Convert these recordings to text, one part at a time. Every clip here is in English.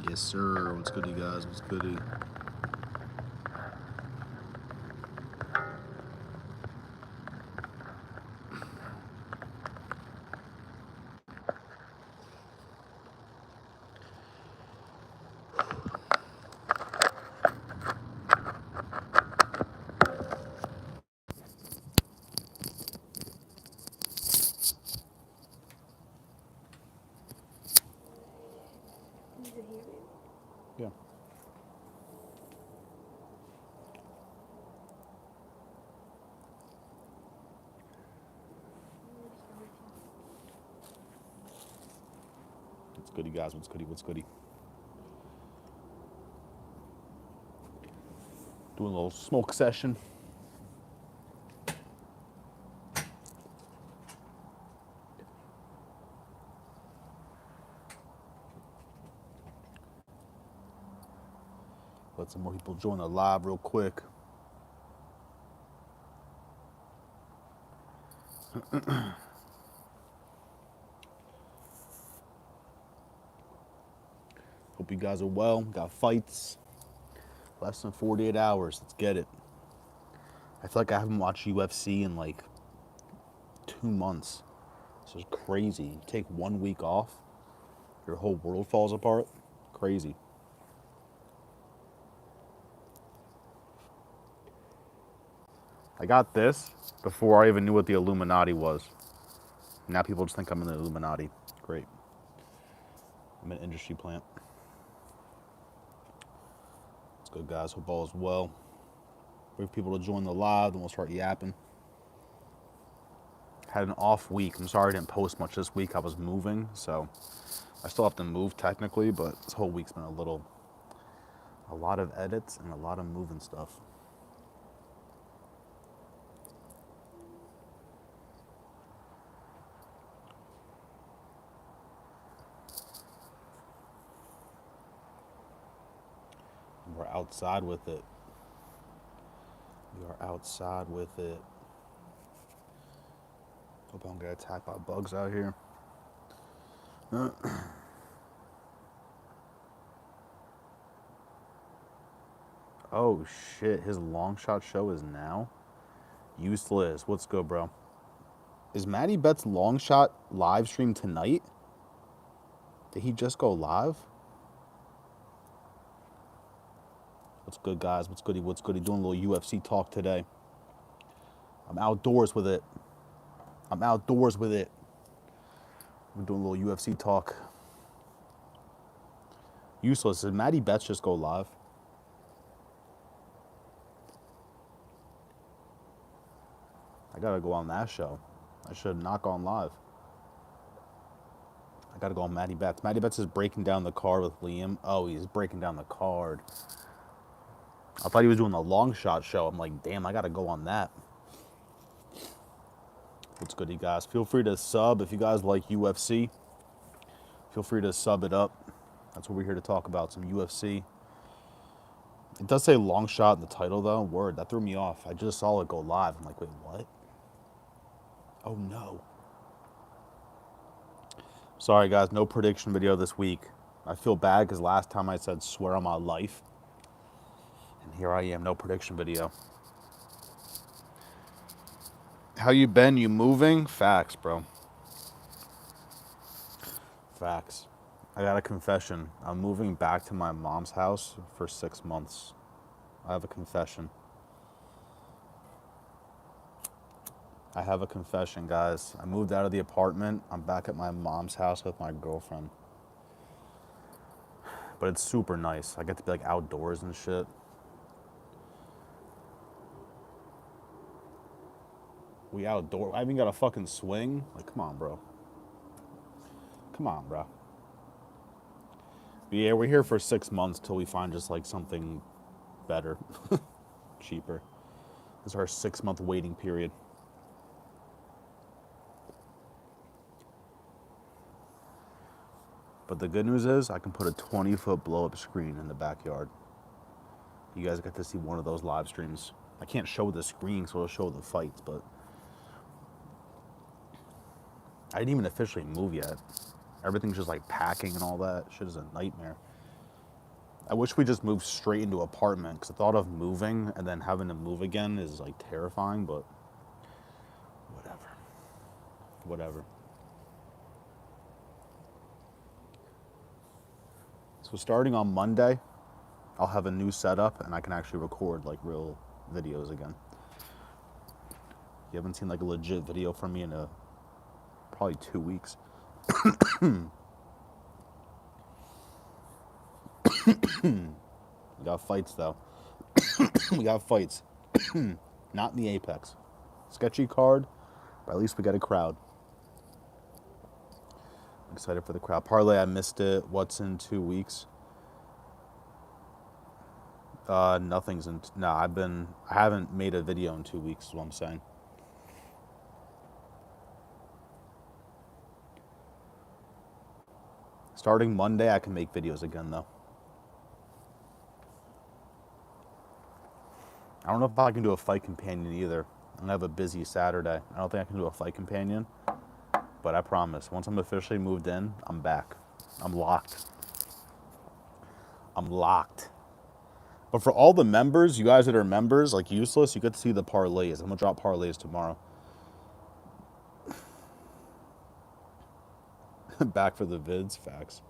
Yes, sir. What's goody, guys? What's goody? Yeah. What's goody, guys? What's goody? What's goody? Doing a little smoke session. Let some more people join the live real quick. Hope you guys are well. Got fights. Less than 48 hours. Let's get it. I feel like I haven't watched UFC in like 2 months. This is crazy. You take 1 week off, your whole world falls apart. Crazy. I got this before I even knew what the Illuminati was. Now people just think I'm in the Illuminati. Great. I'm an industry plant. Let's go, guys. Hope all is well. Wait for people to join the live, then we'll start yapping. Had an off week. I'm sorry I didn't post much this week. I was moving, so I still have to move technically, but this whole week's been a lot of edits and a lot of moving stuff. We're outside with it. We are outside with it. Hope I don't get attacked by bugs out here. Oh shit, his long shot show is now? Useless. What's good, bro? Is Matty Betts' long shot live stream tonight? Did he just go live? What's good, guys? What's goody? What's goody? Doing a little UFC talk today. I'm outdoors with it. I'm outdoors with it. We're doing a little UFC talk. Useless. Did Matty Betts just go live? I gotta go on that show. I should not go on live. I gotta go on Matty Betts. Matty Betts is breaking down the card with Liam. Oh, he's breaking down the card. I thought he was doing the long shot show. I'm like, damn, I gotta go on that. What's good, you guys? Feel free to sub if you guys like UFC. Feel free to sub it up. That's what we're here to talk about, some UFC. It does say long shot in the title, though. Word, that threw me off. I just saw it go live. I'm like, wait, what? Oh, no. Sorry, guys, no prediction video this week. I feel bad because last time I said swear on my life. And here I am, no prediction video. How you been? You moving? Facts, bro. Facts. I got a confession. I'm moving back to my mom's house for 6 months. I have a confession. I have a confession, guys. I moved out of the apartment. I'm back at my mom's house with my girlfriend. But it's super nice. I get to be like outdoors and shit. We outdoor. I even got a fucking swing. Like, come on, bro. Come on, bro. But yeah, we're here for 6 months till we find just like something better, cheaper. This is our 6 month waiting period. But the good news is I can put a 20-foot blow-up screen in the backyard. You guys get to see one of those live streams. I can't show the screen, so it'll show the fights, but I didn't even officially move yet. Everything's just like packing and all that. Shit is a nightmare. I wish we just moved straight into apartment because the thought of moving and then having to move again is like terrifying, but whatever. Whatever. So starting on Monday, I'll have a new setup and I can actually record like real videos again. You haven't seen like a legit video from me in probably 2 weeks. We got fights though. We got fights. Not in the Apex. Sketchy card, but at least we got a crowd. I'm excited for the crowd. Parlay, I missed it. What's in 2 weeks? Nothing's in. No, I haven't made a video in 2 weeks. Is what I'm saying. Starting Monday, I can make videos again though. I don't know if I can do a fight companion either. I'm gonna have a busy Saturday. I don't think I can do a fight companion, but I promise, once I'm officially moved in, I'm back. I'm locked. I'm locked. But for all the members, you guys that are members, like useless, you get to see the parlays. I'm gonna drop parlays tomorrow. Back for the vids, facts.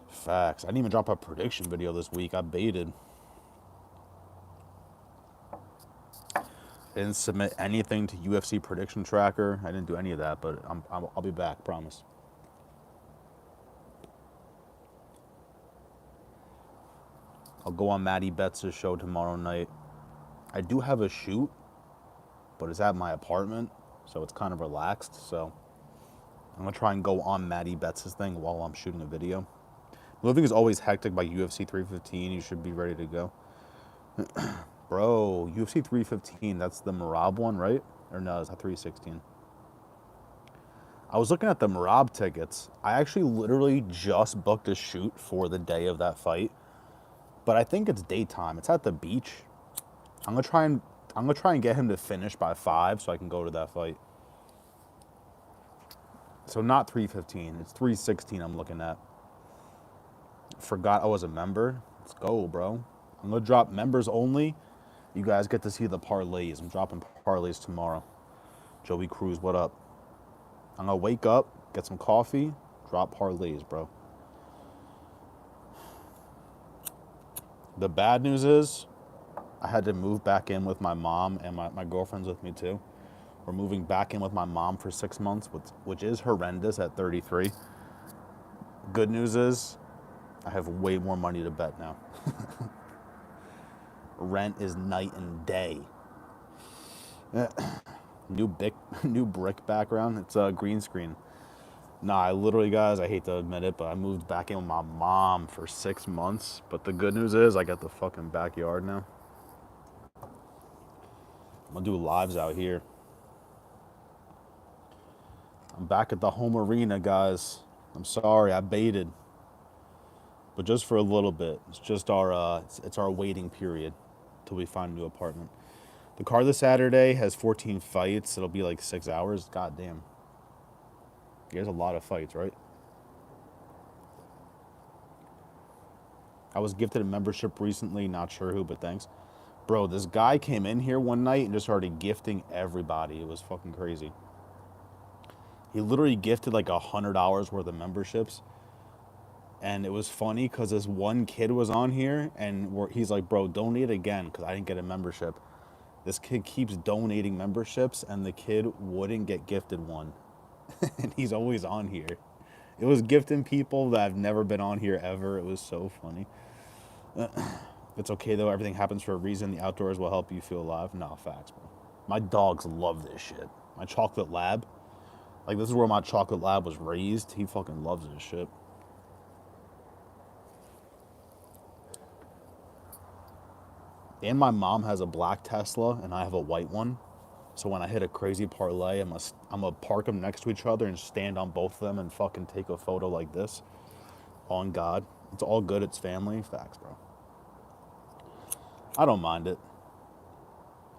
Facts. I didn't even drop a prediction video this week. I baited. I didn't submit anything to UFC prediction tracker. I didn't do any of that, but I'll be back, promise. I'll go on Maddie Betts' show tomorrow night. I do have a shoot, but it's at my apartment, so it's kind of relaxed. So I'm gonna try and go on Maddie Betts' thing while I'm shooting a video. Moving is always hectic by UFC 315. You should be ready to go. Bro, UFC 315, that's the Marab one, right? Or no, is that 316? I was looking at the Marab tickets. I actually literally just booked a shoot for the day of that fight. But I think it's daytime. It's at the beach. I'm gonna try and get him to finish by 5 so I can go to that fight. So not 315, it's 316 I'm looking at. Forgot I was a member. Let's go, bro. I'm gonna drop members only. You guys get to see the parlays. I'm dropping parlays tomorrow. Joey Cruz, what up? I'm gonna wake up, get some coffee, drop parlays, bro. The bad news is I had to move back in with my mom, and my girlfriend's with me too. We're moving back in with my mom for 6 months, which is horrendous at 33. Good news is I have way more money to bet now. Rent is night and day. New brick background. It's a green screen. Nah, I literally, guys, I hate to admit it, but I moved back in with my mom for 6 months. But the good news is I got the fucking backyard now. I'm gonna do lives out here. I'm back at the home arena, guys. I'm sorry, I baited. But just for a little bit. It's just it's our waiting period till we find a new apartment. The card this Saturday has 14 fights. It'll be like 6 hours. God damn. There's a lot of fights, right? I was gifted a membership recently, not sure who, but thanks. Bro, this guy came in here one night and just started gifting everybody. It was fucking crazy. He literally gifted like $100 worth of memberships. And it was funny because this one kid was on here and he's like, bro, donate again because I didn't get a membership. This kid keeps donating memberships and the kid wouldn't get gifted one. And he's always on here. It was gifting people that have never been on here ever. It was so funny. It's okay though. Everything happens for a reason. The outdoors will help you feel alive. No, facts, bro. My dogs love this shit. My chocolate lab. Like, this is where my chocolate lab was raised. He fucking loves this shit. And my mom has a black Tesla and I have a white one. So when I hit a crazy parlay, I'm gonna park them next to each other and stand on both of them and fucking take a photo like this. On God. It's all good. It's family. Facts, bro. I don't mind it.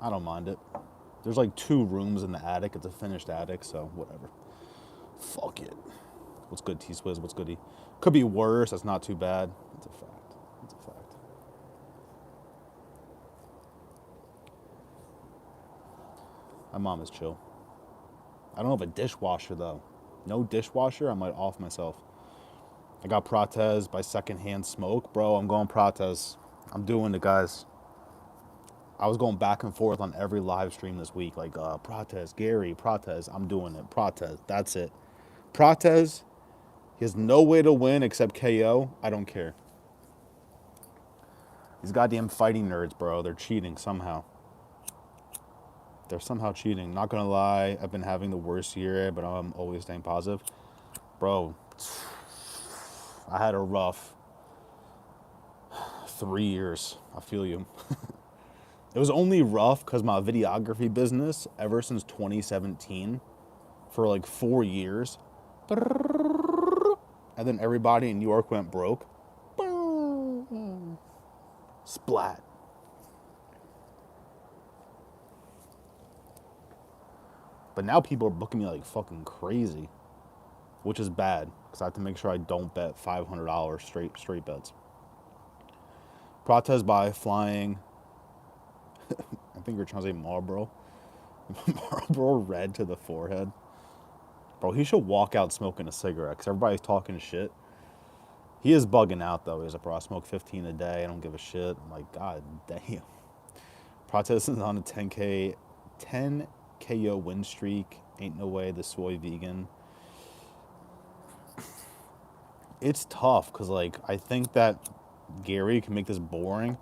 I don't mind it. There's like 2 rooms in the attic. It's a finished attic, so whatever. Fuck it. What's good, T-Swizz? What's goody? Could be worse. That's not too bad. It's a fact. That's a fact. My mom is chill. I don't have a dishwasher, though. No dishwasher, I might off myself. I got Prates by Secondhand Smoke. Bro, I'm going Prates. I'm doing it, guys. I was going back and forth on every live stream this week. Like, Prates, Gary, Prates. I'm doing it. Prates. That's it. Prates, he has no way to win except KO. I don't care. These goddamn fighting nerds, bro. They're cheating somehow. They're somehow cheating. Not gonna lie, I've been having the worst year, but I'm always staying positive. Bro, I had a rough 3 years. I feel you. It was only rough because my videography business, ever since 2017, for like 4 years, and then everybody in New York went broke. Splat. But now people are booking me like fucking crazy, which is bad because I have to make sure I don't bet $500 straight bets. Prates by Flying. I think you're trying to say Marlboro. Marlboro Red to the forehead. Bro, he should walk out smoking a cigarette because everybody's talking shit. He is bugging out though. He's like, bro, I smoke 15 a day. I don't give a shit. I'm like, God damn. Prates is on a 10 KO win streak. Ain't no way the soy vegan. It's tough because like I think that Gary can make this boring.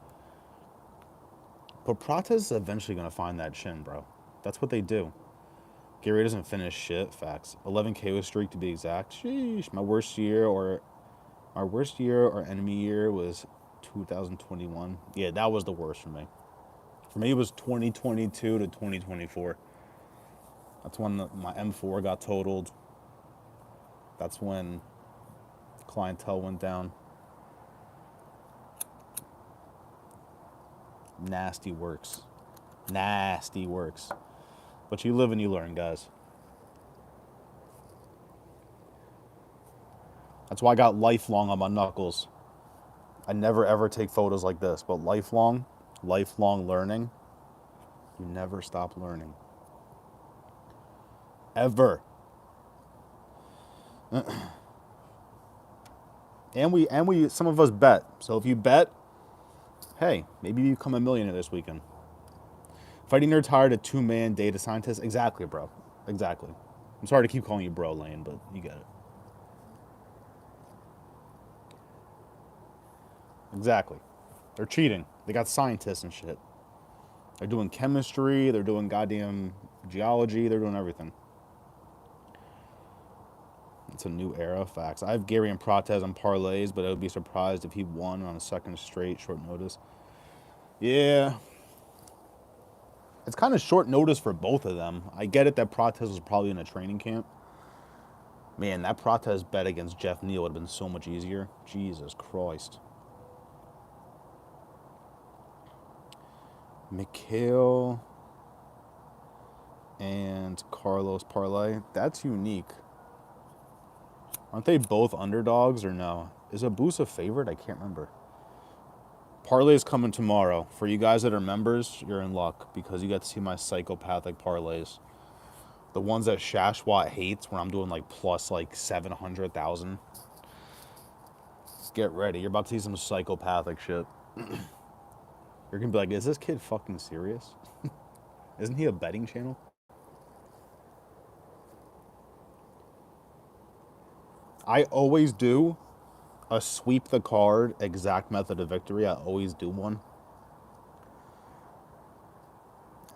But Prates is eventually going to find that chin, bro. That's what they do. Gary doesn't finish shit. Facts. 11 KO streak to be exact. Sheesh. My worst year or enemy year was 2021. Yeah, that was the worst for me. For me, it was 2022 to 2024. That's when my M4 got totaled. That's when clientele went down. Nasty works. Nasty works. But you live and you learn, guys. That's why I got lifelong on my knuckles. I never ever take photos like this, but lifelong learning. You never stop learning. Ever. And we some of us bet. So if you bet, hey, maybe you become a millionaire this weekend. Fighting Nerds hired a 2-man data scientist. Exactly, bro. Exactly. I'm sorry to keep calling you bro, Lane, but you get it. Exactly. They're cheating. They got scientists and shit. They're doing chemistry. They're doing goddamn geology. They're doing everything. It's a new era. Facts. I have Gary and Prates on parlays, but I would be surprised if he won on a second straight short notice. Yeah. It's kind of short notice for both of them. I get it that Prates was probably in a training camp. Man, that Prates bet against Jeff Neal would have been so much easier. Jesus Christ. Mikhail and Carlos parlay. That's unique. Aren't they both underdogs or no? Is Abus a favorite? I can't remember. Parlay is coming tomorrow. For you guys that are members, you're in luck because you get to see my psychopathic parlays. The ones that Shashwat hates when I'm doing like plus like 700,000. Get ready. You're about to see some psychopathic shit. You're going to be like, is this kid fucking serious? Isn't he a betting channel? I always do a sweep the card exact method of victory. I always do one.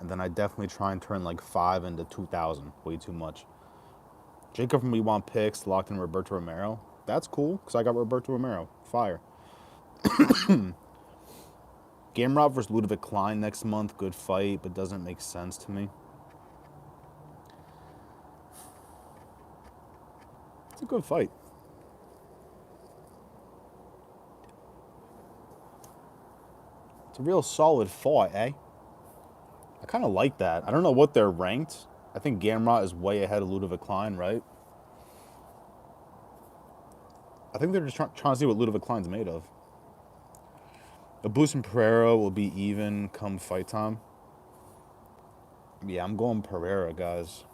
And then I definitely try and turn like 5 into 2,000. Way too much. Jacob from We Want Picks locked in Roberto Romero. That's cool because I got Roberto Romero. Fire. Gamrot versus Ludovic Klein next month. Good fight, but doesn't make sense to me. It's a good fight. It's a real solid fight, eh? I kind of like that. I don't know what they're ranked. I think Gamrot is way ahead of Ludovic Klein, right? I think they're just trying to see what Ludovic Klein's made of. Abus and Pereira will be even come fight time. Yeah, I'm going Pereira, guys.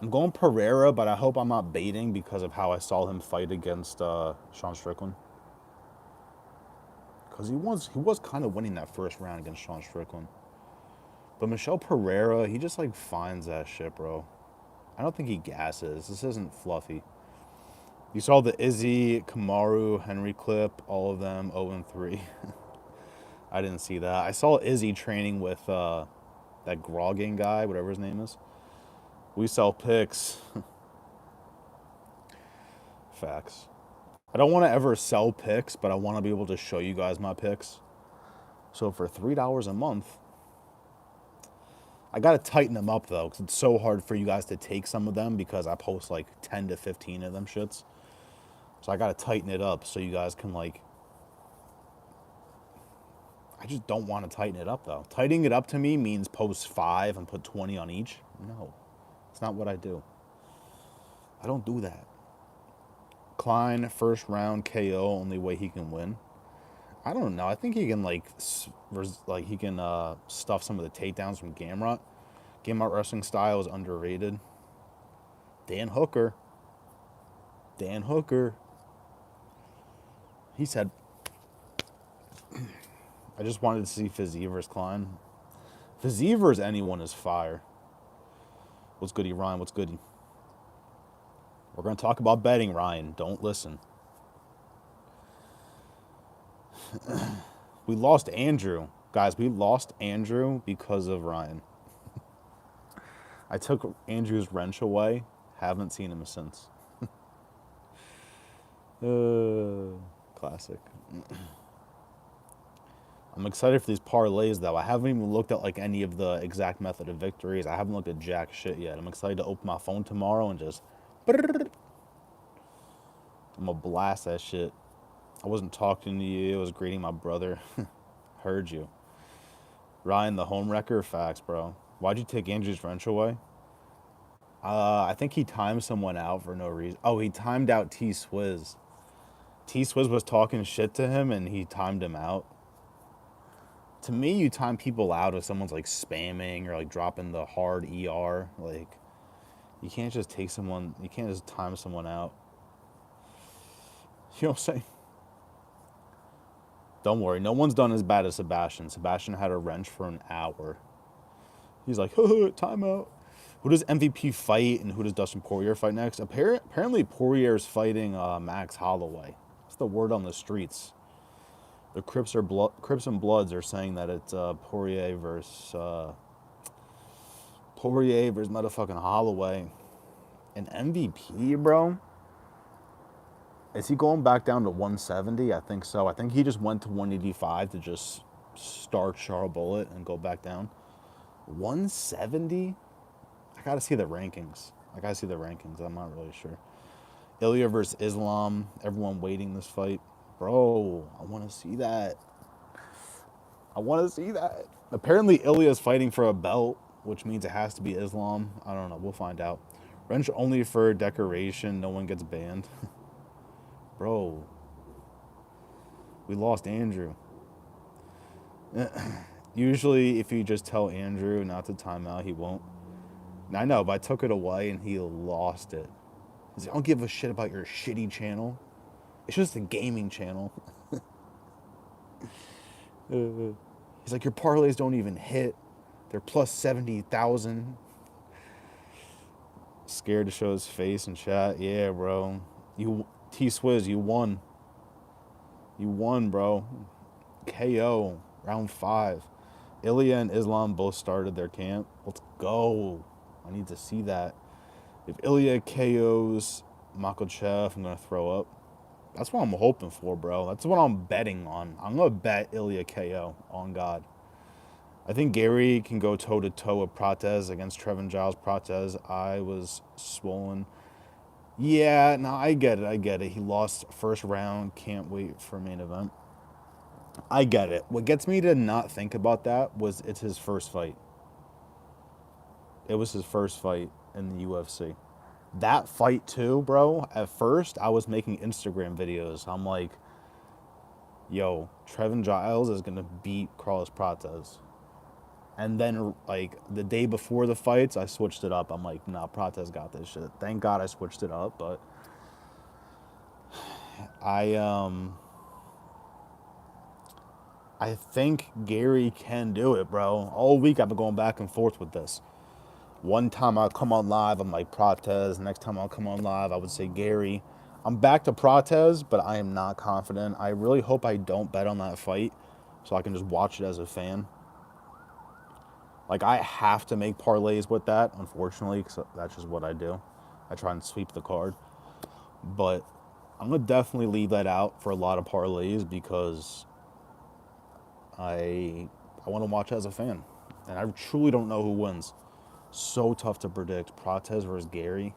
I'm going Pereira, but I hope I'm not baiting because of how I saw him fight against Sean Strickland. Because he was kind of winning that first round against Sean Strickland. But Michel Pereira, he just like finds that shit, bro. I don't think he gasses. This isn't fluffy. You saw the Izzy, Kamaru, Henry clip, all of them 0-3. I didn't see that. I saw Izzy training with that Grogging guy, whatever his name is. We sell picks. Facts. I don't want to ever sell picks, but I want to be able to show you guys my picks. So for $3 a month, I got to tighten them up though, because it's so hard for you guys to take some of them because I post like 10 to 15 of them shits. So I got to tighten it up so you guys can like, I just don't want to tighten it up though. Tightening it up to me means post 5 and put 20 on each. No, it's not what I do. I don't do that. Klein, first round KO, only way he can win. I don't know. I think he can he can stuff some of the takedowns from Gamrot. Gamrot wrestling style is underrated. Dan Hooker. He said, I just wanted to see Fizzy versus Klein. Fizzy versus anyone is fire. What's goody, Ryan? What's goody? We're going to talk about betting, Ryan. Don't listen. We lost Andrew. Guys, we lost Andrew because of Ryan. I took Andrew's wrench away. Haven't seen him since. Classic. I'm excited for these parlays, though. I haven't even looked at like any of the exact method of victories. I haven't looked at jack shit yet. I'm excited to open my phone tomorrow and just... I'm gonna blast that shit. I wasn't talking to you. I was greeting my brother. Heard you. Ryan, the home wrecker. Facts, bro. Why'd you take Andrew's wrench away? I think he timed someone out for no reason. Oh, he timed out T-Swizz. T-Swizz was talking shit to him and he timed him out. To me, you time people out if someone's like spamming or like dropping the hard ER. Like, you can't just take someone, you can't just time someone out. You know what I'm saying? Don't worry, no one's done as bad as Sebastian. Sebastian had a wrench for an hour. He's like, timeout. Who does MVP fight and who does Dustin Poirier fight next? Apparently Poirier's fighting Max Holloway. That's the word on the streets. The Crips and Bloods are saying that it's Poirier versus motherfucking Holloway. An MVP, bro? Is he going back down to 170? I think so. I think he just went to 185 to just start Charles Bullet and go back down. 170? I gotta see the rankings. I'm not really sure. Ilya versus Islam. Everyone waiting this fight. Bro, I want to see that. Apparently, Ilya's fighting for a belt, which means it has to be Islam. I don't know. We'll find out. Wrench only for decoration. No one gets banned. Bro, we lost Andrew. Usually, if you just tell Andrew not to time out, he won't. I know, but I took it away and he lost it. He's like, I don't give a shit about your shitty channel. It's just a gaming channel. He's like, your parlays don't even hit. They're plus 70,000. Scared to show his face in chat. Yeah, bro. T-Swizz, you won. You won, bro. KO, round 5. Ilya and Islam both started their camp. Let's go. I need to see that. If Ilya KOs Makhachev, I'm going to throw up. That's what I'm hoping for, bro. That's what I'm betting on. I'm going to bet Ilya KO, on God. I think Gary can go toe-to-toe with Prates against Trevin Giles. Prates, I was swollen. Yeah, no, I get it. He lost first round. Can't wait for main event. I get it. What gets me to not think about that was it's his first fight. It was his first fight in the UFC. That fight too, bro, at first, I was making Instagram videos. I'm like, yo, Trevin Giles is going to beat Carlos Prates. And then, like, the day before the fights, I switched it up. I'm like, nah, Prates got this shit. Thank God I switched it up, but I I think Gary can do it, bro. All week I've been going back and forth with this. One time I'll come on live, I'm like Prates. Next time I'll come on live, I would say Gary. I'm back to Prates, but I am not confident. I really hope I don't bet on that fight so I can just watch it as a fan. Like, I have to make parlays with that, unfortunately, because that's just what I do. I try and sweep the card. But I'm going to definitely leave that out for a lot of parlays because I want to watch as a fan. And I truly don't know who wins. So tough to predict. Prates versus Gary.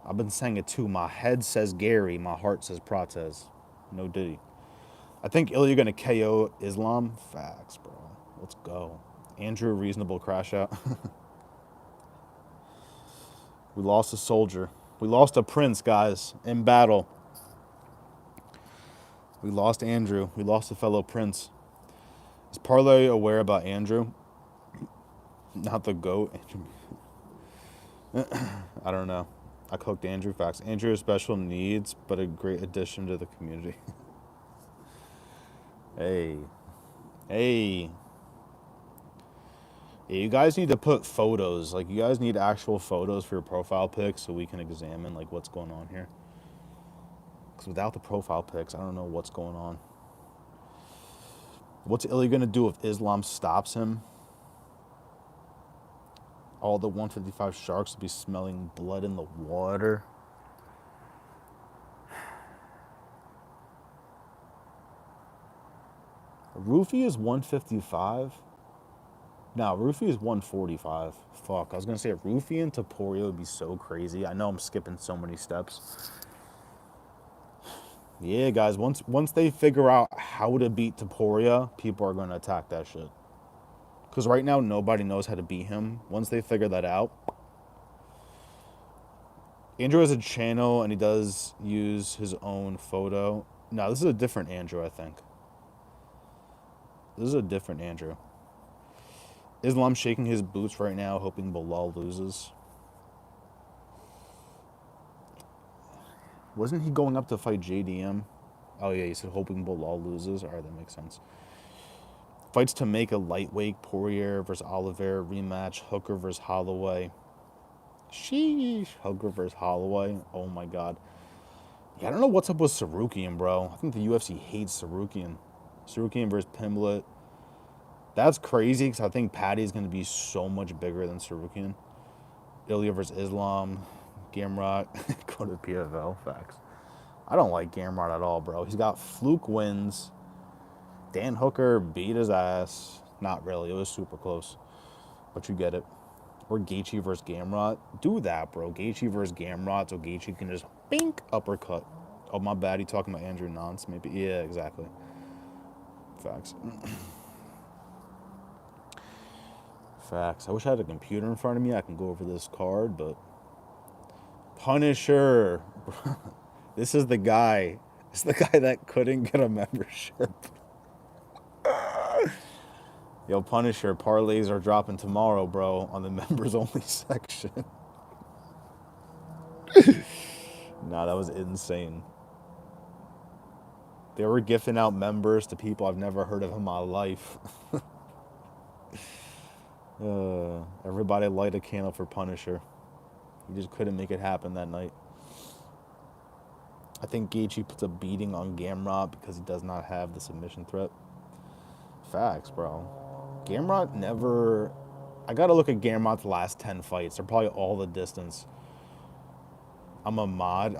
I've been saying it too. My head says Gary. My heart says Prates. No diddy. I think Ilya going to KO Islam. Facts, bro. Let's go. Andrew, reasonable crash out. We lost a soldier. We lost a prince, guys, in battle. We lost Andrew. We lost a fellow prince. Is Parlay aware about Andrew? Not the GOAT. I don't know. I cooked Andrew. Facts. Andrew has special needs, but a great addition to the community. Hey. Hey. Yeah, you guys need to put photos. Like, you guys need actual photos for your profile pics so we can examine, like, what's going on here. Because without the profile pics, I don't know what's going on. What's Ilya going to do if Islam stops him? All the 155 sharks will be smelling blood in the water. Roofie is 155. No, Roofie is 145. Fuck, I was going to say Roofie and Topuria would be so crazy. I know I'm skipping so many steps. Yeah, guys, once they figure out how to beat Topuria, people are going to attack that shit. Because right now, nobody knows how to beat him. Once they figure that out. Andrew has a channel, and he does use his own photo. No, this is a different Andrew, I think. This is a different Andrew. Islam shaking his boots right now, hoping Bilal loses. Wasn't he going up to fight JDM? Oh, yeah, he said hoping Bilal loses. All right, that makes sense. Fights to make a lightweight. Poirier versus Oliveira rematch. Hooker versus Holloway. Sheesh. Hooker versus Holloway. Oh, my God. Yeah, I don't know what's up with Sarukian, bro. I think the UFC hates Sarukian. Sarukian versus Pimblett. That's crazy because I think Patty's going to be so much bigger than Sarukian. Ilya versus Islam. Gamrot. Go to PFL. Facts. I don't like Gamrot at all, bro. He's got fluke wins. Dan Hooker beat his ass. Not really. It was super close. But you get it. Or Gaethje versus Gamrot. Do that, bro. Gaethje versus Gamrot so Gaethje can just bink uppercut. Oh, my bad. He talking about Andrew Nance, maybe. Yeah, exactly. Facts. Facts. I wish I had a computer in front of me. I can go over this card, but Punisher. This is the guy. This is the guy that couldn't get a membership. Yo, Punisher, parlays are dropping tomorrow, bro, on the members only section. Nah, that was insane. They were gifting out members to people I've never heard of in my life. Everybody light a candle for Punisher. He just couldn't make it happen that night. I think Gaethje puts a beating on Gamrot because he does not have the submission threat. Facts, bro. Gamrot never... I gotta look at Gamrot's last 10 fights. They're probably all the distance. I'm a mod.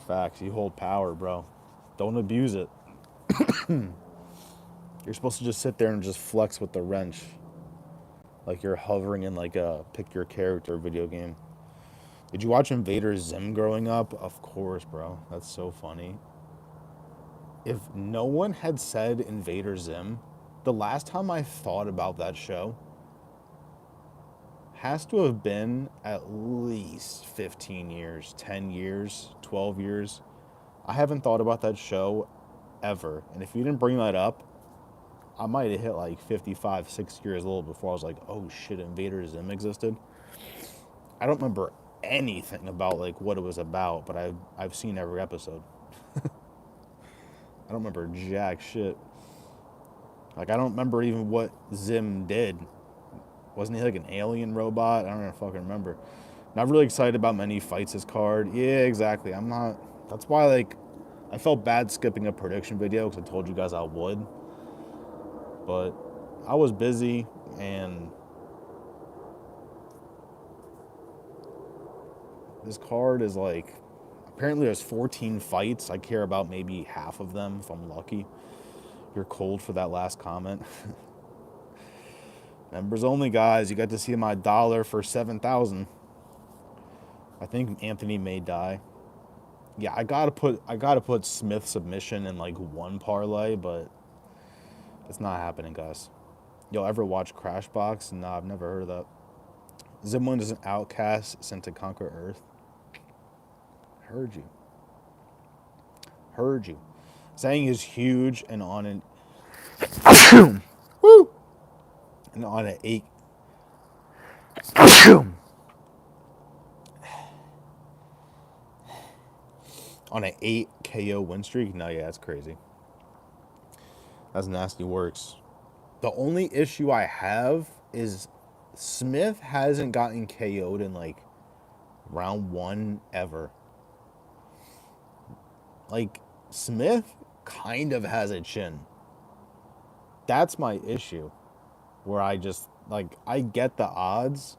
Facts. You hold power, bro. Don't abuse it. You're supposed to just sit there and just flex with the wrench. Like you're hovering in like a pick your character video game. Did you watch Invader Zim growing up? Of course, bro. That's so funny. If no one had said Invader Zim, the last time I thought about that show has to have been at least 15 years, 10 years, 12 years. I haven't thought about that show ever. And if you didn't bring that up, I might have hit like 55, 6 years old before I was like, oh shit, Invader Zim existed. I don't remember anything about like what it was about, but I've seen every episode. I don't remember jack shit. Like I don't remember even what Zim did. Wasn't he like an alien robot? I don't even fucking remember. Not really excited about many fights this card. Yeah, exactly. I'm not. That's why like I felt bad skipping a prediction video because I told you guys I would. But I was busy and this card is like apparently there's 14 fights. I care about maybe half of them if I'm lucky. You're cold for that last comment. Members only, guys. You got to see my dollar for 7,000. I think Anthony may die. Yeah, I gotta put Smith submission in like one parlay, but it's not happening, guys. Y'all ever watch Crashbox? Nah, I've never heard of that. Zimlin is an outcast sent to conquer Earth. Heard you. Heard you. Saying is huge and on an woo and on an 8 on an 8 KO win streak. No, yeah, that's crazy. That's nasty works. The only issue I have is Smith hasn't gotten KO'd in like round 1 ever. Like Smith kind of has a chin. That's my issue. Where I just like I get the odds,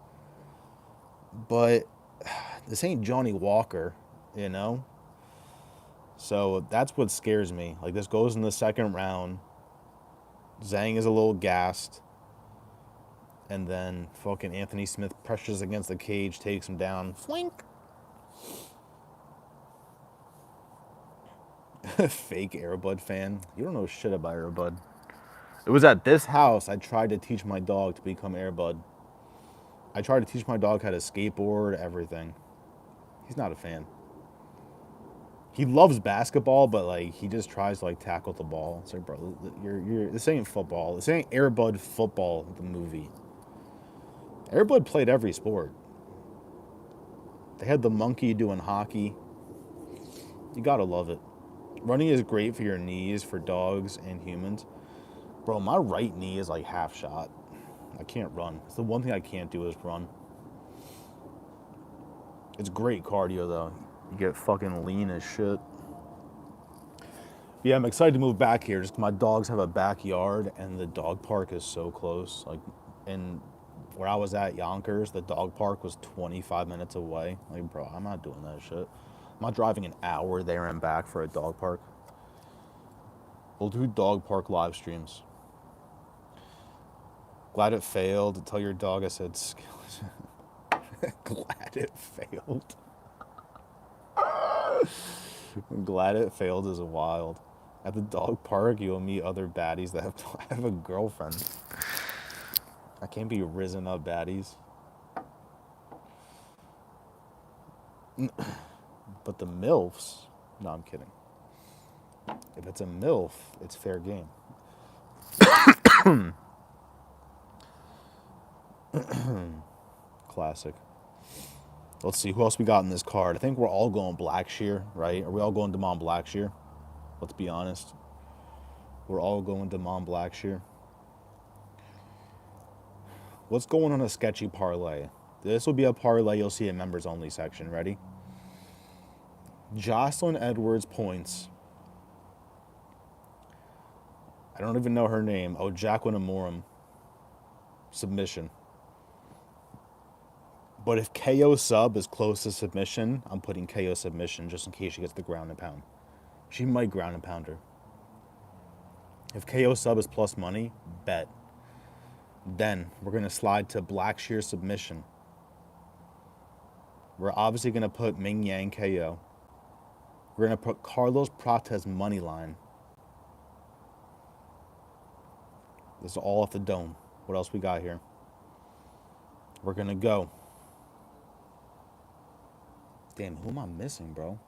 but this ain't Johnny Walker, you know? So that's what scares me. Like this goes in the second round. Zhang is a little gassed. And then fucking Anthony Smith pressures against the cage, takes him down. Flink. Fake Airbud fan. You don't know shit about Airbud. It was at this house I tried to teach my dog to become Airbud. I tried to teach my dog how to skateboard, everything. He's not a fan. He loves basketball, but like he just tries to like tackle the ball. It's like, bro, you're this ain't football. This ain't Airbud football, the movie. Airbud played every sport. They had the monkey doing hockey. You gotta love it. Running is great for your knees, for dogs and humans. Bro, my right knee is like half shot. I can't run. It's the one thing I can't do is run. It's great cardio though. You get fucking lean as shit. Yeah, I'm excited to move back here. Just my dogs have a backyard and the dog park is so close. Like, and where I was at Yonkers, the dog park was 25 minutes away. Like, bro, I'm not doing that shit. I'm not driving an hour there and back for a dog park. We'll do dog park live streams. Glad it failed. Tell your dog I said skills. Glad it failed. Glad it failed is wild. At the dog park, you'll meet other baddies that have a girlfriend. I can't be risen up baddies. But the MILFs, no, I'm kidding. If it's a MILF, it's fair game. Classic. Let's see, who else we got in this card? I think we're all going Blackshear, right? Are we all going Damon Blackshear? Let's be honest. We're all going Damon Blackshear. What's going on a sketchy parlay? This will be a parlay you'll see in members only section. Ready? Jocelyn Edwards points. I don't even know her name. Oh, Jacqueline Amorum. Submission. But if KO sub is close to submission, I'm putting KO submission just in case she gets the ground and pound. She might ground and pound her. If KO sub is plus money, bet. Then we're going to slide to Blackshear submission. We're obviously going to put Ming Yang KO. We're going to put Carlos Prates money line. This is all off the dome. What else we got here? We're going to go. Damn, who am I missing, bro?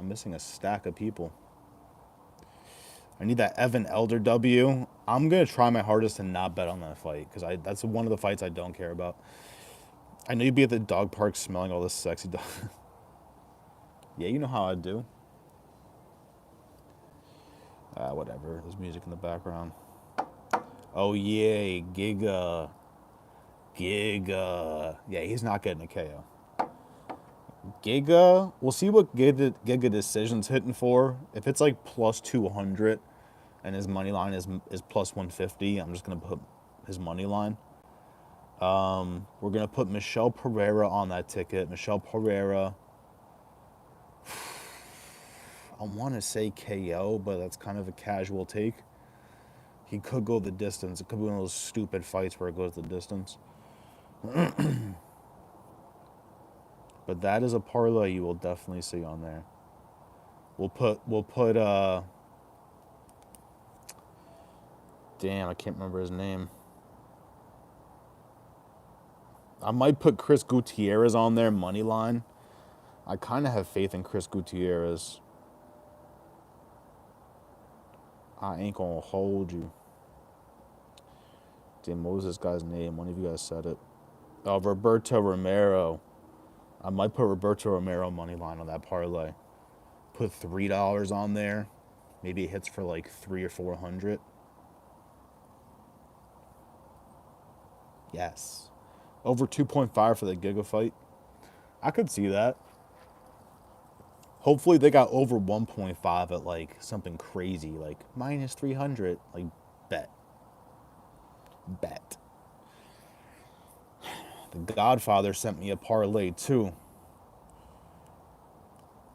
I'm missing a stack of people. I need that Evan Elder W. I'm going to try my hardest to not bet on that fight because that's one of the fights I don't care about. I know you'd be at the dog park smelling all this sexy dog. Yeah, you know how I do. Whatever. There's music in the background. Oh, yeah. Giga. Yeah, he's not getting a KO. Giga, we'll see what Giga decision's hitting for. If it's like plus 200 and his money line is plus 150, I'm just going to put his money line. We're going to put Michel Pereira on that ticket. Michel Pereira, I want to say KO, but that's kind of a casual take. He could go the distance. It could be one of those stupid fights where it goes the distance. But that is a parlay you will definitely see on there. We'll put damn, I can't remember his name. I might put Chris Gutierrez on there, money line. I kind of have faith in Chris Gutierrez. I ain't gonna hold you. Damn, what was this guy's name? One of you guys said it. Oh, Roberto Romero. I might put Roberto Romero money line on that parlay. Put $3 on there. Maybe it hits for like 300 or 400. Yes. Over 2.5 for the Giga fight. I could see that. Hopefully they got over 1.5 at like something crazy, like minus 300. Like, bet. The Godfather sent me a parlay too.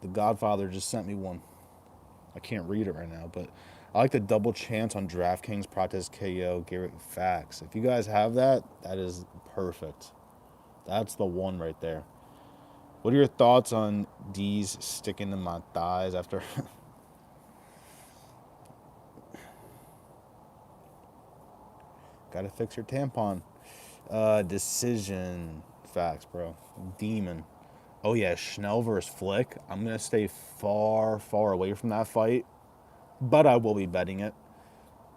The Godfather just sent me one. I can't read it right now, but I like the double chance on DraftKings, Prates KO, Garrett Facts. If you guys have that, that is perfect. That's the one right there. What are your thoughts on D's sticking to my thighs after... Gotta fix your tampon. Decision. Facts, bro. Demon. Oh, yeah, Schnell versus Flick. I'm going to stay far, far away from that fight, but I will be betting it.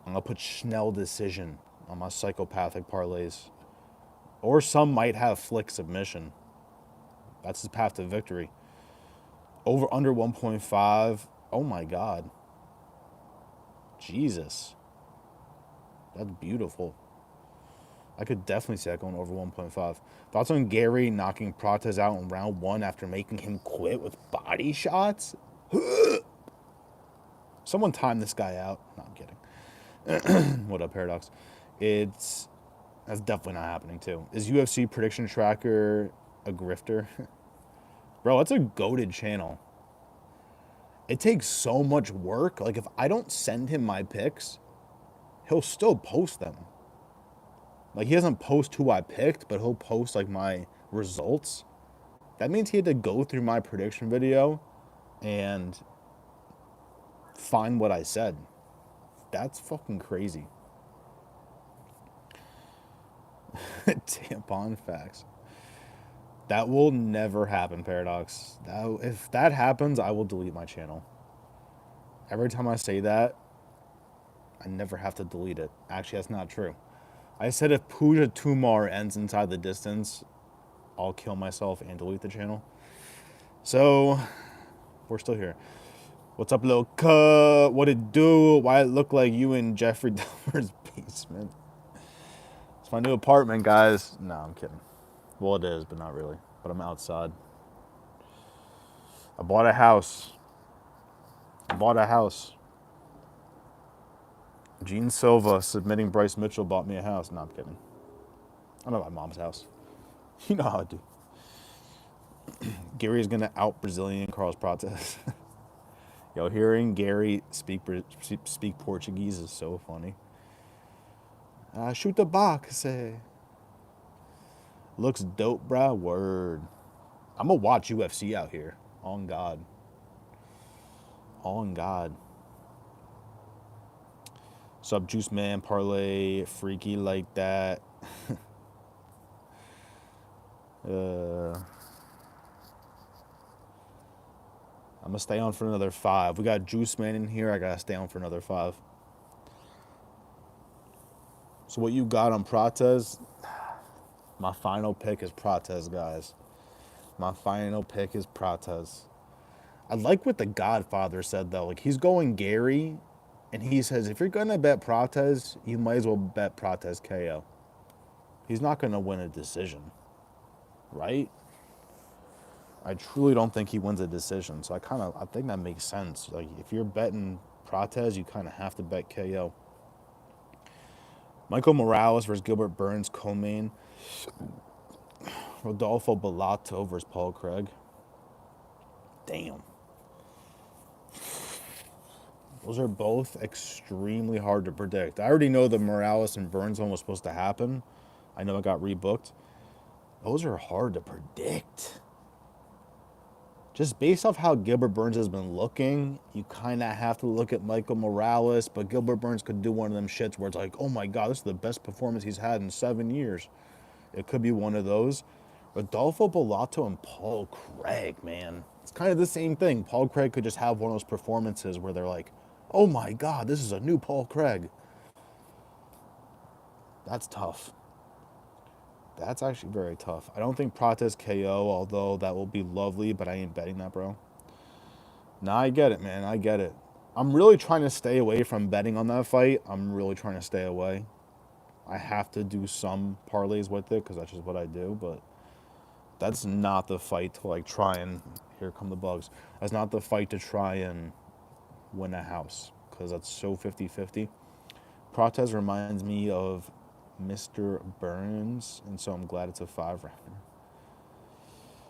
I'm going to put Schnell decision on my psychopathic parlays. Or some might have Flick submission. That's his path to victory. Over under 1.5. Oh, my God. Jesus. That's beautiful. I could definitely see that going over 1.5. Thoughts on Gary knocking Prates out in round 1 after making him quit with body shots? Someone time this guy out. No, I'm kidding. What up, Paradox? That's definitely not happening, too. Is UFC Prediction Tracker a grifter? Bro, that's a goated channel. It takes so much work. Like, if I don't send him my picks, he'll still post them. Like, he doesn't post who I picked, but he'll post, like, my results. That means he had to go through my prediction video and find what I said. That's fucking crazy. Tampon facts. That will never happen, Paradox. If that happens, I will delete my channel. Every time I say that, I never have to delete it. Actually, that's not true. I said if Pooja Tumar ends inside the distance, I'll kill myself and delete the channel. So, we're still here. What's up, little cuh? What it do? Why it look like you in Jeffrey Dahmer's basement? It's my new apartment, guys. No, I'm kidding. Well, it is, but not really. But I'm outside. I bought a house. Gene Silva submitting Bryce Mitchell bought me a house. No, I'm kidding. I'm at my mom's house. You know how I do. Gary's going to out Brazilian Carlos Prates. Yo, hearing Gary speak Portuguese is so funny. Shoot the box. Looks dope, bruh. Word. I'm going to watch UFC out here. On God. Sub Juice Man parlay freaky like that. I'm going to stay on for another 5. We got Juice Man in here. I got to stay on for another 5. So what you got on Prates? My final pick is Prates, guys. My final pick is Prates. I like what the Godfather said, though. Like, he's going Gary, and he says, if you're going to bet Prates, you might as well bet Prates KO. He's not going to win a decision, right? I truly don't think he wins a decision. So I think that makes sense. Like, if you're betting Prates, you kind of have to bet KO. Michael Morales versus Gilbert Burns, co-main. Rodolfo Bellato versus Paul Craig. Damn. Those are both extremely hard to predict. I already know the Morales and Burns one was supposed to happen. I know it got rebooked. Those are hard to predict. Just based off how Gilbert Burns has been looking, you kind of have to look at Michael Morales, but Gilbert Burns could do one of them shits where it's like, oh my God, this is the best performance he's had in 7 years. It could be one of those. Rodolfo Bellato and Paul Craig, man. It's kind of the same thing. Paul Craig could just have one of those performances where they're like, oh my God, this is a new Paul Craig. That's tough. That's actually very tough. I don't think Prates KO, although that will be lovely, but I ain't betting that, bro. Nah, I get it, man. I get it. I'm really trying to stay away from betting on that fight. I'm really trying to stay away. I have to do some parlays with it because that's just what I do, but that's not the fight to like try and, here come the bugs. That's not the fight to try and win a house because that's so 50-50. Prates reminds me of Mr. Burns, and so I'm glad it's a 5-rounder.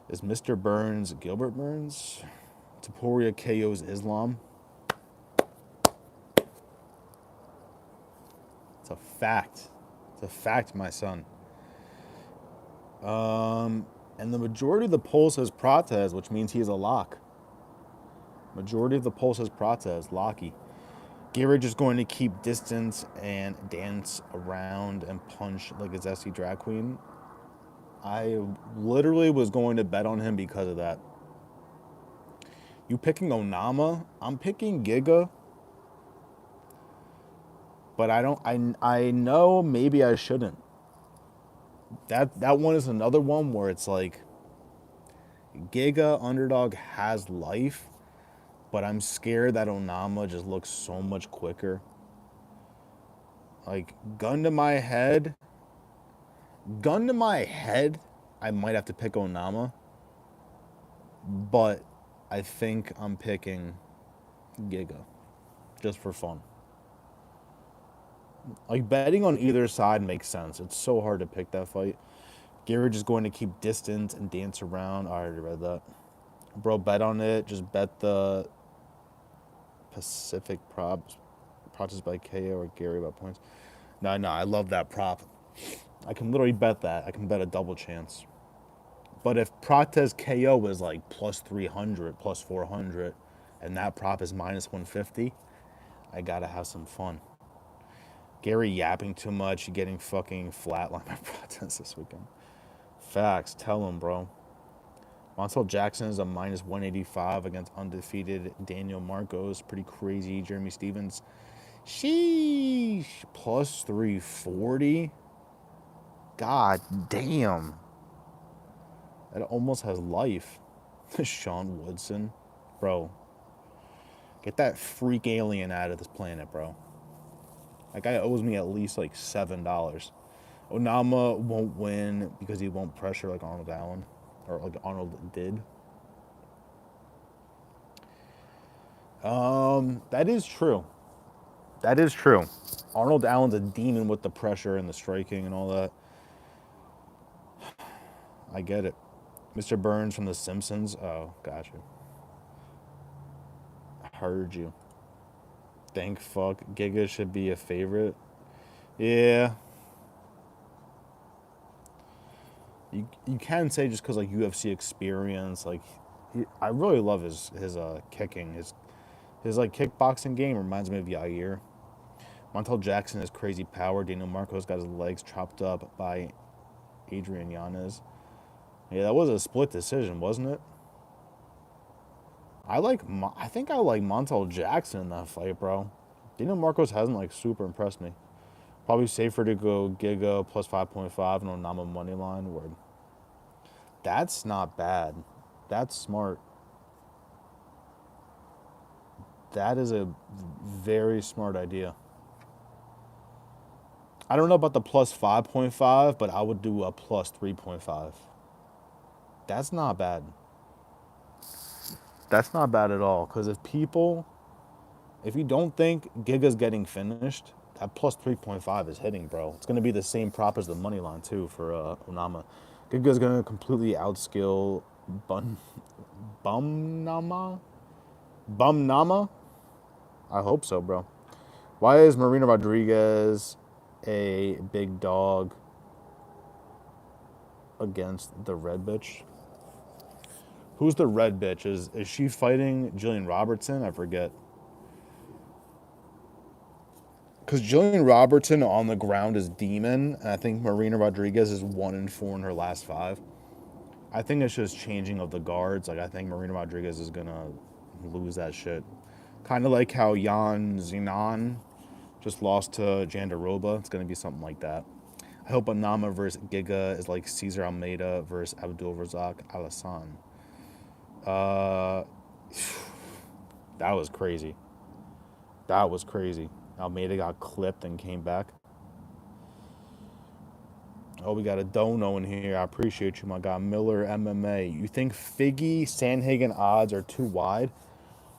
Is Mr. Burns Gilbert Burns? Topuria KO's Islam. It's a fact. It's a fact, my son. And the majority of the poll says Prates, which means he's a lock. Majority of the poll says Prates, locky. Gary just going to keep distance and dance around and punch like a zesty drag queen. I literally was going to bet on him because of that. You picking Onama? I'm picking Giga. But I know maybe I shouldn't. That one is another one where it's like Giga underdog has life, but I'm scared that Onama just looks so much quicker. Like gun to my head, I might have to pick Onama, but I think I'm picking Giga just for fun. Like betting on either side makes sense. It's so hard to pick that fight. Gary just going to keep distance and dance around. I already read that. Bro, bet on it. Just bet the Pacific props. Props by KO or Gary by points. No, I love that prop. I can literally bet that. I can bet a double chance. But if Prates KO is like plus 300, plus 400, and that prop is minus 150, I gotta have some fun. Gary yapping too much, getting fucking flatlined by Prates this weekend. Facts. Tell him, bro. Montel Jackson is a minus 185 against undefeated Daniel Marcos. Pretty crazy. Jeremy Stevens. Sheesh. Plus 340. God damn. That almost has life. Sean Woodson. Bro. Get that freak alien out of this planet, bro. That guy owes me at least like $7. Onama won't win because he won't pressure like Arnold Allen. Or like Arnold did. That is true. That is true. Arnold Allen's a demon with the pressure and the striking and all that. I get it. Mr. Burns from The Simpsons. Oh, gotcha. Heard you. Thank fuck. Giga should be a favorite. Yeah. You can say just because like UFC experience, like I really love his kicking. His like kickboxing game reminds me of Yair. Montel Jackson has crazy power. Daniel Marcos got his legs chopped up by Adrian Yanez. Yeah, that was a split decision, wasn't it? I think I like Montel Jackson in that fight, bro. Daniel Marcos hasn't like super impressed me. Probably safer to go Giga plus 5.5 and Onama money line. Word. That's not bad. That's smart. That is a very smart idea. I don't know about the plus 5.5, but I would do a plus 3.5. That's not bad. That's not bad at all. Because if you don't think Giga's getting finished, that plus 3.5 is hitting, bro. It's going to be the same prop as the money line, too, for Onama. Giga's going to completely outskill Bumnama? Bumnama? I hope so, bro. Why is Marina Rodriguez a big dog against the red bitch? Who's the red bitch? Is she fighting Jillian Robertson? I forget. Because Jillian Robertson on the ground is demon, and I think Marina Rodriguez is 1-4 in her last 5. I think it's just changing of the guards. Like, I think Marina Rodriguez is going to lose that shit. Kind of like how Jan Zinan just lost to Jandaroba. It's going to be something like that. I hope Onama versus Giga is like Cesar Almeida versus Abdul Razak Alassane. That was crazy. That was crazy. Almeida got clipped and came back. Oh, we got a dono in here. I appreciate you, my guy. Miller MMA. You think Figgy Sandhagen odds are too wide?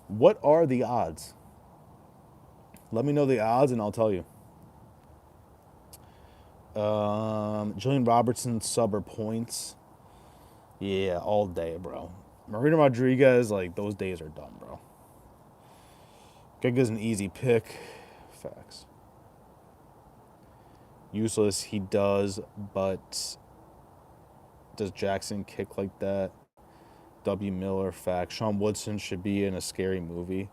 What are the odds? Let me know the odds and I'll tell you. Jillian Robertson sub or points. Yeah, all day, bro. Marina Rodriguez, like, those days are done, bro. Giga's an easy pick. Facts. Useless, he does, but does Jackson kick like that? W. Miller, fact. Sean Woodson should be in a scary movie.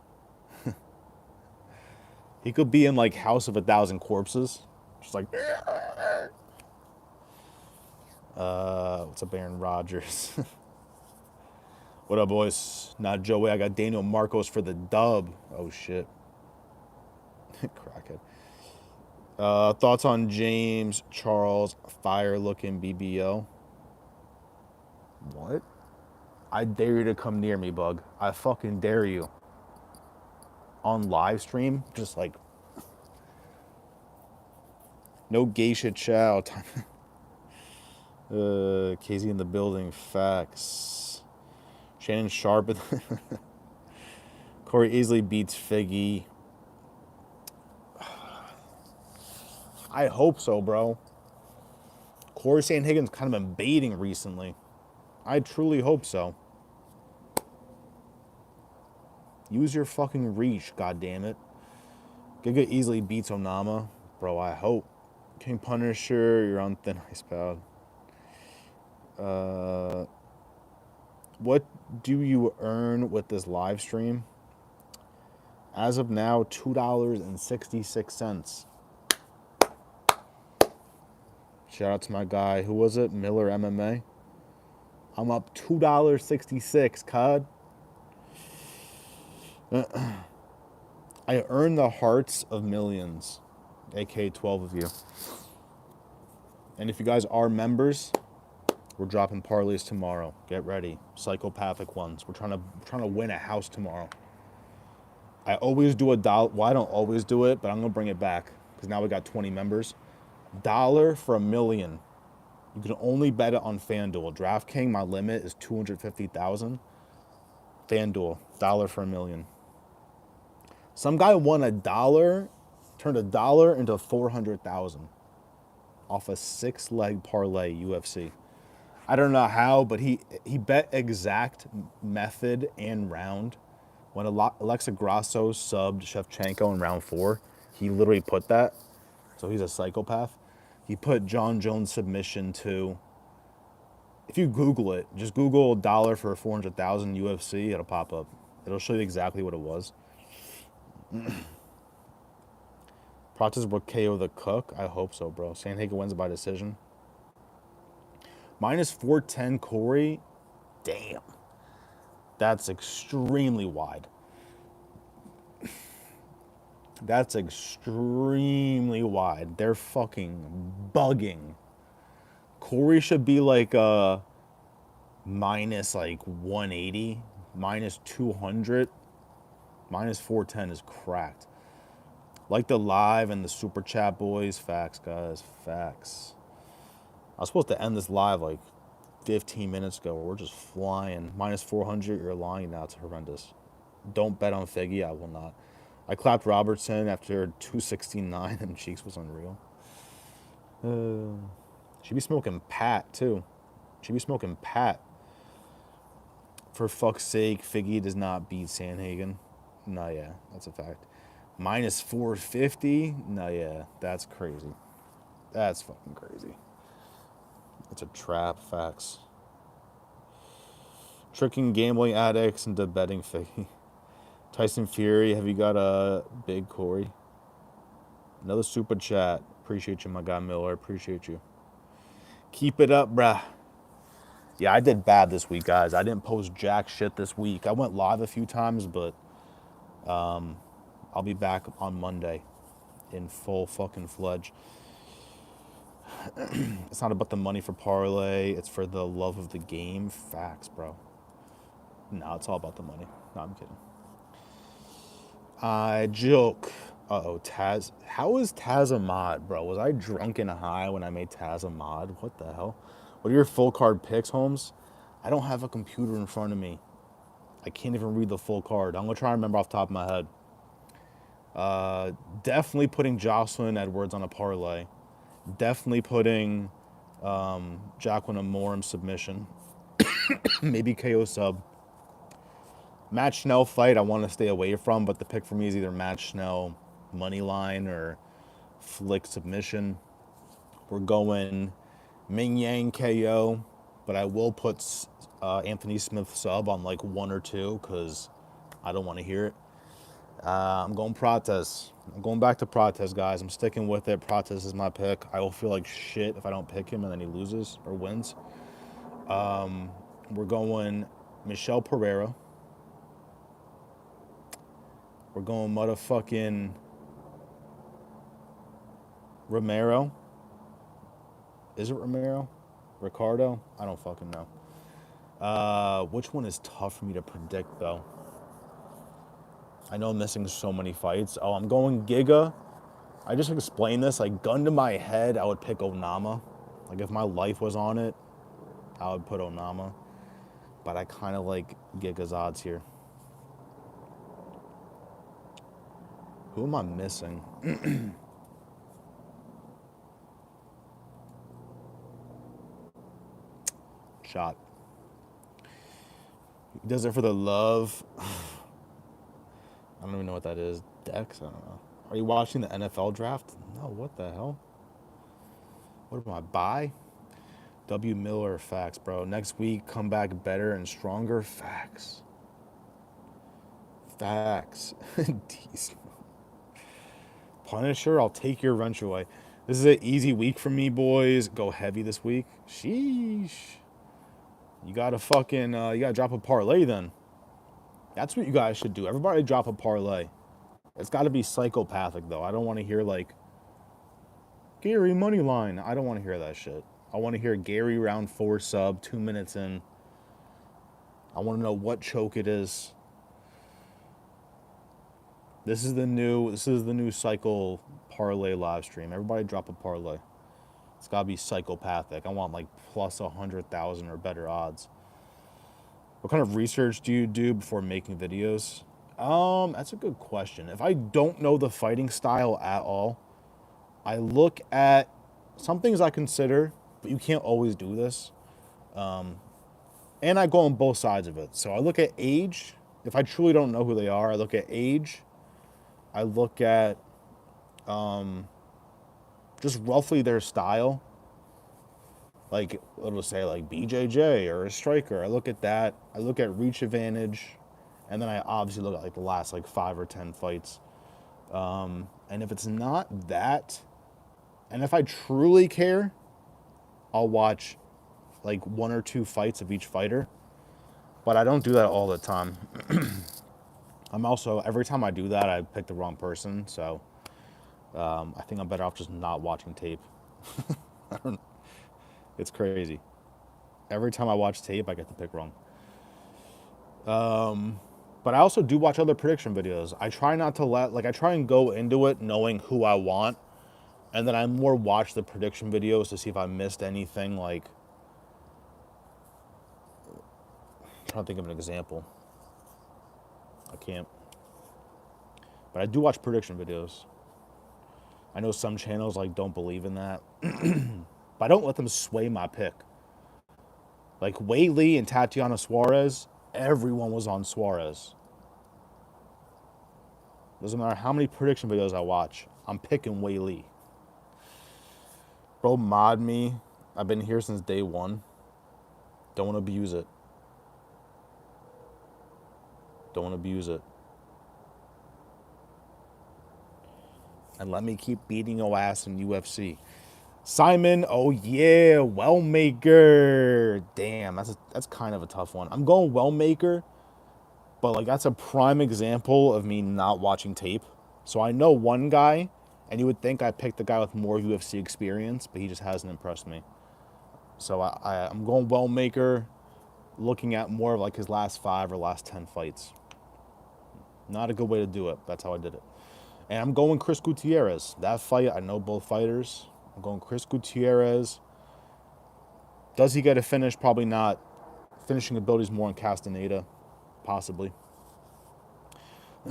He could be in, like, House of a Thousand Corpses. Just like... what's up, Aaron Rodgers? What up, boys? Not Joey. I got Daniel Marcos for the dub. Oh, shit. Crackhead. Thoughts on James Charles fire-looking BBO? What? I dare you to come near me, bug. I fucking dare you. On live stream, just like... No geisha chow. Casey in the building. Facts. Shannon Sharp. Corey easily beats Figgy. I hope so, bro. Corey Sandhagen's kind of been baiting recently. I truly hope so. Use your fucking reach, goddammit. Giga easily beats Onama. Bro, I hope. King Punisher, you're on thin ice, pal. What do you earn with this live stream? As of now, $2.66. Shout out to my guy. Who was it? Miller MMA. I'm up $2.66, cud. I earned the hearts of millions, aka 12 of you. And if you guys are members, we're dropping parlays tomorrow. Get ready, psychopathic ones. We're trying to win a house tomorrow. I always do $1. Well, I don't always do it, but I'm gonna bring it back because now we got 20 members. $1 for $1 million. You can only bet it on FanDuel. DraftKings, my limit is 250,000. FanDuel, $1 for $1 million. Some guy won $1, turned $1 into 400,000 off a 6-leg parlay UFC. I don't know how, but he bet exact method and round. When Alexa Grasso subbed Shevchenko in round 4, he literally put that. So he's a psychopath. He put John Jones submission to. If you Google it, just Google $1 for 400,000 UFC, it'll pop up. It'll show you exactly what it was. Process will KO the cook. I hope so, bro. Sandhagen wins by decision. Minus 410 Corey. Damn. That's extremely wide. That's extremely wide. They're fucking bugging. Corey should be like minus like 180, minus 200, minus 410 is cracked. Like the live and the super chat, boys. Facts, guys. Facts. I was supposed to end this live like 15 minutes ago. We're just flying. Minus 400, you're lying now. It's horrendous. Don't bet on Figgy. I will not. I clapped Robertson after 269 and Cheeks was unreal. She be smoking Pat, too. She be smoking Pat. For fuck's sake, Figgy does not beat Sandhagen. No, yeah, that's a fact. Minus 450? No, yeah, that's crazy. That's fucking crazy. It's a trap, facts. Tricking gambling addicts into betting Figgy. Tyson Fury, have you got a big Corey? Another super chat. Appreciate you, my guy Miller. Appreciate you. Keep it up, bruh. Yeah, I did bad this week, guys. I didn't post jack shit this week. I went live a few times, but I'll be back on Monday in full fucking fledge. It's not about the money for parlay. It's for the love of the game. Facts, bro. No, it's all about the money. No, I'm kidding. I joke. Uh-oh, Taz. How is Taz a mod, bro? Was I drunk and high when I made Taz a mod? What the hell? What are your full card picks, Holmes? I don't have a computer in front of me. I can't even read the full card. I'm going to try and remember off the top of my head. Definitely putting Jocelyn Edwards on a parlay. Definitely putting Jacqueline Amorim submission. Maybe KO sub. Matt Schnell fight I want to stay away from, but the pick for me is either Matt Schnell money line or flick submission. We're going Ming Yang KO, but I will put Anthony Smith sub on like 1 or 2 because I don't want to hear it. I'm going Prates. I'm going back to Prates, guys. I'm sticking with it. Prates is my pick. I will feel like shit if I don't pick him and then he loses or wins. We're going Michelle Pereira. We're going motherfucking Romero. Is it Romero? Ricardo? I don't fucking know. Which one is tough for me to predict, though? I know I'm missing so many fights. Oh, I'm going Giga. I just explained this. Like, gun to my head, I would pick Onama. Like, if my life was on it, I would put Onama. But I kind of like Giga's odds here. Who am I missing? Shot. He does it for the love. I don't even know what that is. Dex? I don't know. Are you watching the NFL draft? No, what the hell? What am I, buy? W. Miller, facts, bro. Next week, come back better and stronger. Facts. Facts. Punisher, I'll take your wrench away. This is an easy week for me, boys. Go heavy this week. Sheesh. You gotta fucking, you gotta drop a parlay then. That's what you guys should do. Everybody drop a parlay. It's gotta be psychopathic, though. I don't want to hear, like, Gary money line. I don't want to hear that shit. I want to hear Gary round 4 sub, 2 minutes in. I want to know what choke it is. This is the new cycle parlay live stream. Everybody drop a parlay. It's gotta be psychopathic. I want like plus 100,000 or better odds. What kind of research do you do before making videos? That's a good question. If I don't know the fighting style at all, I look at some things I consider, but you can't always do this. And I go on both sides of it. So I look at age. If I truly don't know who they are, I look at age. I look at just roughly their style. Like, it'll say like BJJ or a striker. I look at that. I look at reach advantage. And then I obviously look at like the last like 5 or 10 fights. And if it's not that, and if I truly care, I'll watch like 1 or 2 fights of each fighter. But I don't do that all the time. I'm also, every time I do that, I pick the wrong person. So I think I'm better off just not watching tape. It's crazy. Every time I watch tape, I get to pick wrong. But I also do watch other prediction videos. I try not to I try and go into it knowing who I want. And then I more watch the prediction videos to see if I missed anything. Like, I'm trying to think of an example. I can't. But I do watch prediction videos. I know some channels like don't believe in that. But I don't let them sway my pick. Like Wei Lee and Tatiana Suarez, everyone was on Suarez. Doesn't matter how many prediction videos I watch, I'm picking Wei Lee. Bro, mod me. I've been here since day one. Don't abuse it. Don't abuse it. And let me keep beating your ass in UFC. Simon, oh yeah, Wellmaker. Damn, that's kind of a tough one. I'm going Wellmaker, but like that's a prime example of me not watching tape. So I know one guy, and you would think I picked the guy with more UFC experience, but he just hasn't impressed me. So I'm going Wellmaker, looking at more of like his last 5 or last 10 fights. Not a good way to do it. That's how I did it. And I'm going Chris Gutierrez. That fight, I know both fighters. I'm going Chris Gutierrez. Does he get a finish? Probably not. Finishing abilities more in Castaneda, possibly.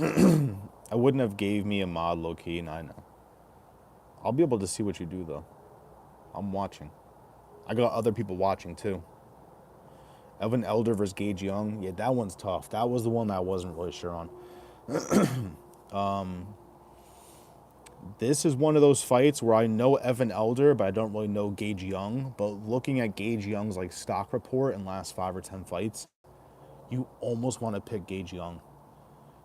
I wouldn't have gave me a mod low key, and I know. I'll be able to see what you do though. I'm watching. I got other people watching too. Evan Elder versus Gage Young. Yeah, that one's tough. That was the one that I wasn't really sure on. This is one of those fights where I know Evan Elder, but I don't really know Gage Young. But looking at Gage Young's like stock report in last 5 or 10 fights, you almost want to pick Gage Young.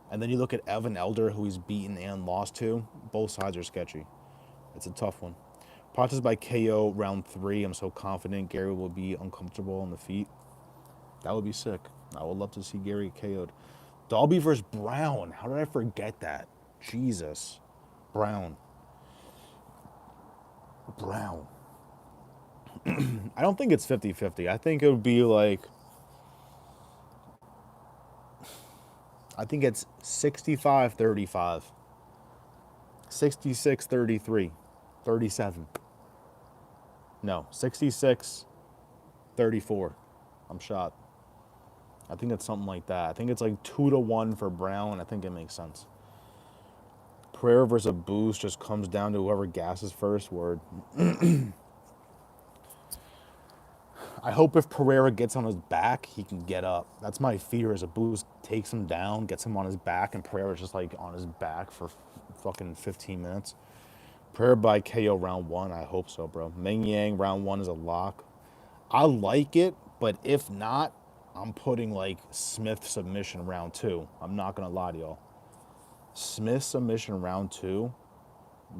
And then you look at Evan Elder, who he's beaten and lost to. Both sides are sketchy. It's a tough one. Process by KO round 3. I'm so confident Gary will be uncomfortable on the feet. That would be sick. I would love to see Gary KO'd. Dalby versus Brown. How did I forget that? Jesus. Brown. I don't think it's 50-50. I think it would be like... I think it's 65-35. 66-33. 37. No, 66-34. I'm shot. I think it's something like that. I think it's like 2-1 for Brown. I think it makes sense. Pereira versus Boost just comes down to whoever gasses first. Word. I hope if Pereira gets on his back, he can get up. That's my fear, is a Boost takes him down, gets him on his back, and Pereira's just like on his back for fucking 15 minutes. Pereira by KO round 1. I hope so, bro. Meng Yang round 1 is a lock. I like it, but if not, I'm putting like Smith submission round 2. I'm not going to lie to y'all. Smith submission round 2.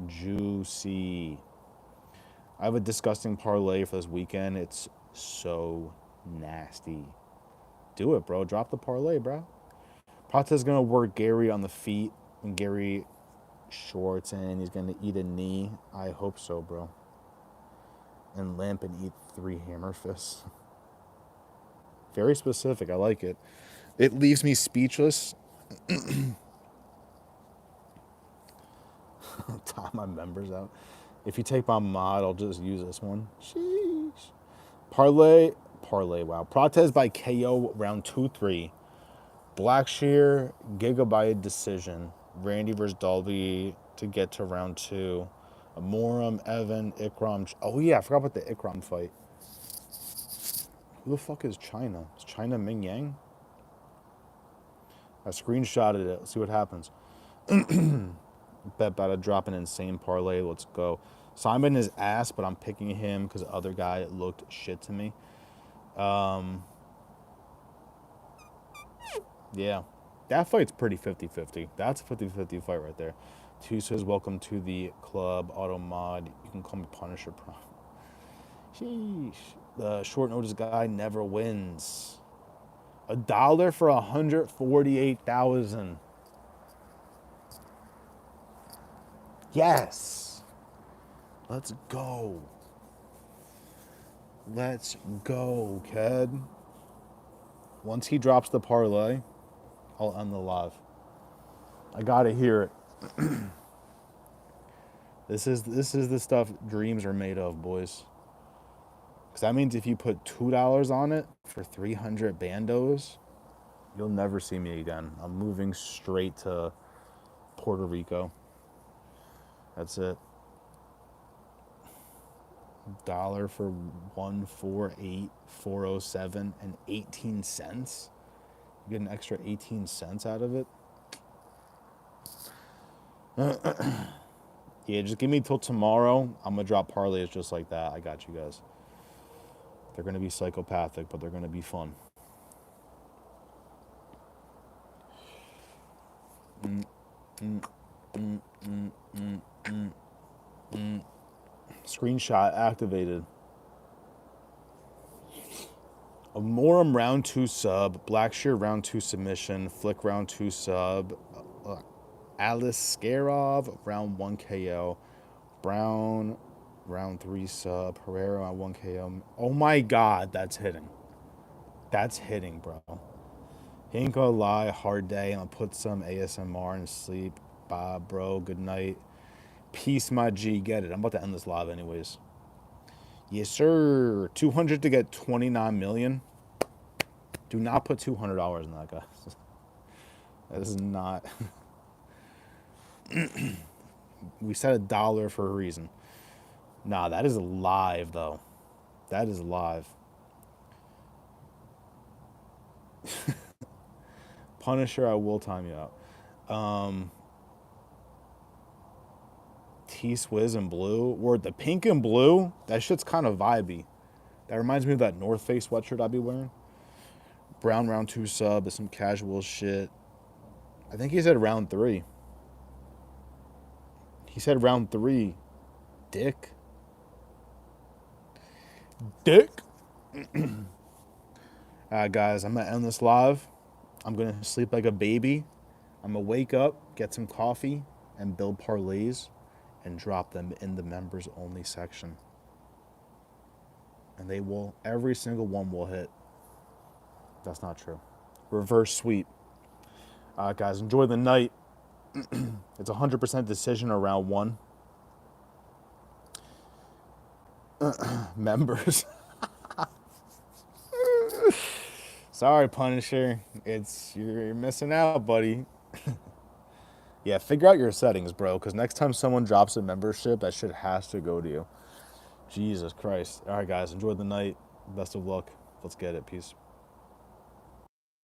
Juicy. I have a disgusting parlay for this weekend. It's so nasty. Do it, bro. Drop the parlay, bro. Prata's going to work Gary on the feet, and Gary shorts in. He's going to eat a knee. I hope so, bro. And limp and eat 3 hammer fists. Very specific. I like it. It leaves me speechless. Time my members out. If you take my mod, I'll just use this one. Sheesh. Parlay, wow. Protez by KO round 2-3. Blackshear, Gigabyte decision. Randy versus Dalby to get to round 2. Amorum, Evan, Ikram. Oh yeah, I forgot about the Ikram fight. Who the fuck is China? Is China Ming Yang? I screenshotted it. Let's see what happens. Bet about to drop an insane parlay. Let's go. Simon is ass, but I'm picking him because the other guy looked shit to me. Yeah. That fight's pretty 50-50. That's a 50-50 fight right there. Two says, welcome to the club, auto mod. You can call me Punisher Pro. Sheesh. The short notice guy never wins. $1 for 148,000. Yes. Let's go. Let's go, kid. Once he drops the parlay, I'll end the live. I gotta hear it. This is the stuff dreams are made of, boys. Because that means if you put $2 on it for 300 bandos, you'll never see me again. I'm moving straight to Puerto Rico. That's it. $1 for 148,407 and 18 cents. You get an extra 18 cents out of it. Yeah, just give me till tomorrow. I'm gonna drop parlays just like that. I got you guys. They're gonna be psychopathic, but they're gonna be fun. Screenshot activated. A Morum round 2 sub, Blackshear round 2 submission, Flick round 2 sub, Alice Skarov round 1 KO, Brown round 3 sub, Herrera round 1 KO. Oh my god, that's hitting. That's hitting, bro. He ain't gonna lie, hard day. I'm gonna put some ASMR and sleep. Bye, bro. Good night. Peace, my G. Get it. I'm about to end this live anyways. Yes, sir. 200 to get 29 million. Do not put $200 in that, guys. That is not. We said $1 for a reason. Nah, that is live, though. That is live. Punisher, I will time you out. T-Swizz and blue. Or the pink and blue, that shit's kind of vibey. That reminds me of that North Face sweatshirt I'd be wearing. Brown round 2 sub is some casual shit. I think he said round 3. He said round 3. Dick. Alright, guys, I'm going to end this live. I'm going to sleep like a baby. I'm going to wake up, get some coffee, and build parlays and drop them in the members only section. And they will, every single one will hit. That's not true. Reverse sweep. All right, guys, enjoy the night. It's 100% decision around 1. Members. Sorry, Punisher. You're missing out, buddy. Yeah, figure out your settings, bro, because next time someone drops a membership, that shit has to go to you. Jesus Christ. All right, guys, enjoy the night. Best of luck. Let's get it. Peace.